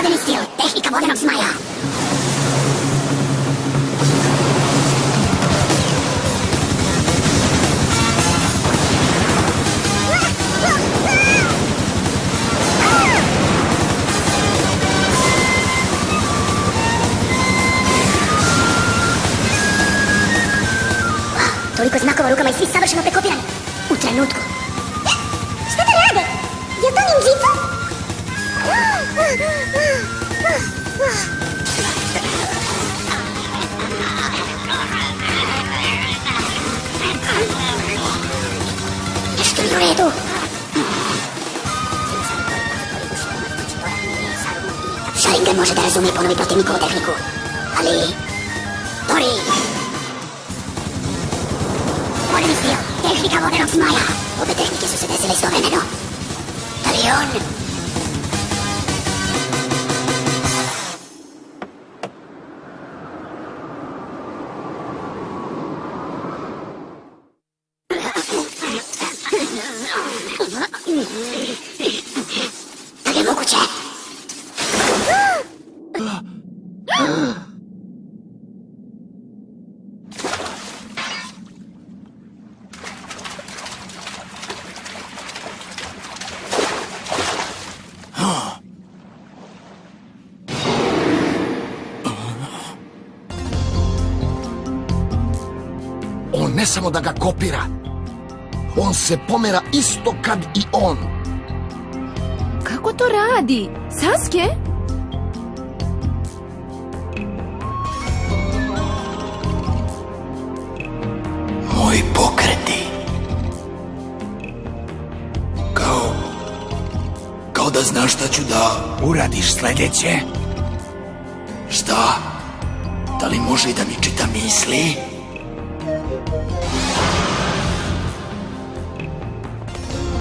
Vodeni stil, tehnika vodenog zmaja. Toliko znakova rukama i svi savršeno prekopirani. U trenutku. Šta to rade? Je to ninjitsu? Nešto nije u redu. Sharingan može da razumije ponovi protivnikovu tehniku, ali... Tori! Vodeni stil, tehnika vodenog zmaja. Obe tehnike su se desile istovremeno. Da li on? Da li je moguće? On ne samo da ga kopira, on se pomera isto kad i on. Kako to radi? Sasuke? Moji pokreti. Kao da znaš šta ću da uradiš sljedeće. Šta? Da li može i da mi čita misli?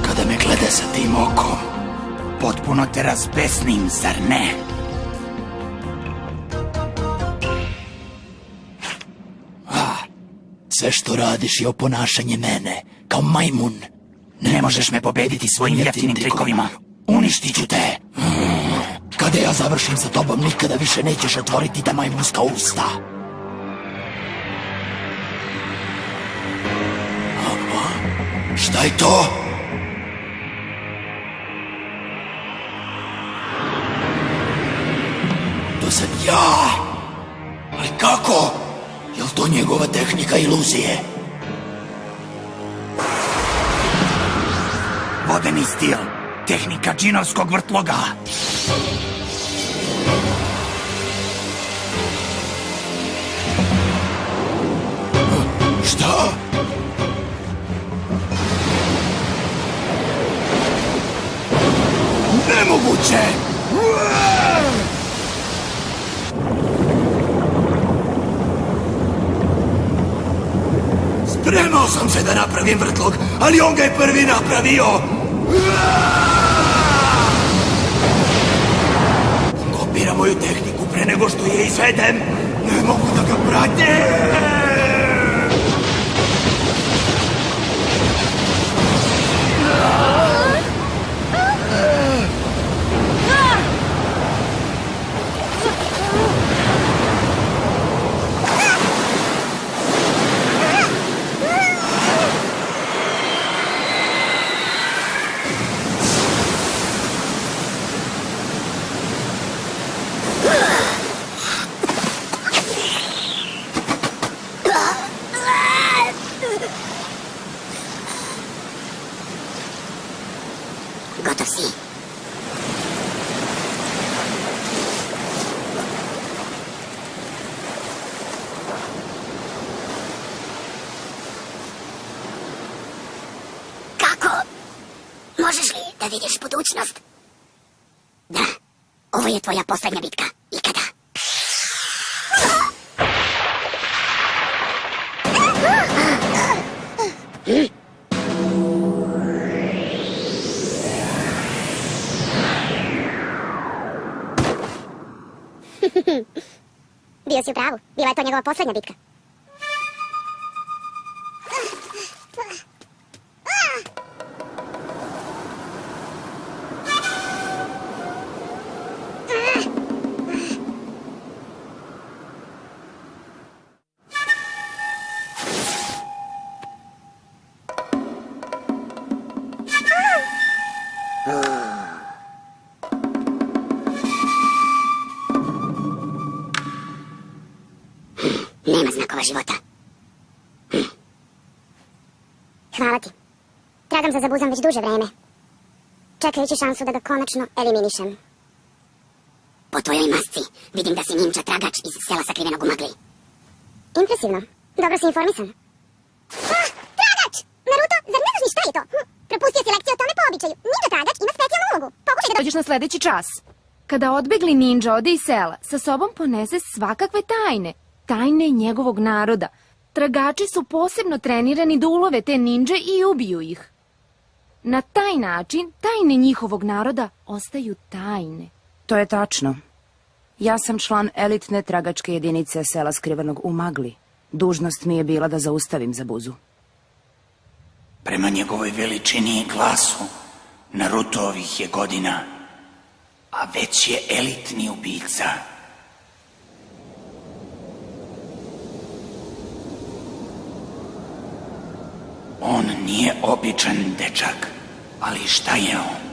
Kada me gleda sa tim okom, potpuno te razbesnim, zar ne? Sve što radiš je oponašanje mene, kao majmun. Ne možeš me pobediti svojim jeftinim trikovima. Uništit ću te. Kada ja završim sa tobom, nikada više nećeš otvoriti ta majmunska usta. Šta je to? To sam ja. Ali kako? Je li to njegova tehnika iluzije? Vodeni stil. Tehnika džinovskog vrtloga. Šta? Nemoguće! Spremao sam se da napravim vrtlog, ali on ga je prvi napravio! On kopira moju tehniku pre nego što je izvedem. Ne mogu da ga pratim! Gotov si. Kako? Možeš li da vidiš budućnost? Da, ovo je tvoja poslednja bitka. Ikada. Bio si u pravu. Bila je to njegova posljednja bitka. Nema znakova života. Hvala ti. Tragam za Zabuzom već duže vreme. Čekajući šansu da ga konačno eliminišem. Po tvojoj masci vidim da si ninja tragač iz sela sakrivenog u magli. Impresivno. Dobro si informisan. Tragač! Naruto, zar ne znaš ni šta je to? Propustio si lekciju o tome po običaju. Ninja tragač ima specijalnu ulogu. Pokušaj da Dođeš na sledeći čas. Kada odbegli ninja ode iz sela, sa sobom ponese svakakve tajne. Tajne njegovog naroda. Tragači su posebno trenirani da ulove te ninje i ubiju ih. Na taj način, tajne njihovog naroda ostaju tajne. To je tačno. Ja sam član elitne tragačke jedinice sela skrivenog u magli. Dužnost mi je bila da zaustavim Zabuzu. Prema njegovoj veličini i glasu, Narutovih je godina, a već je elitni ubica. On nije običan dečak, ali šta je on?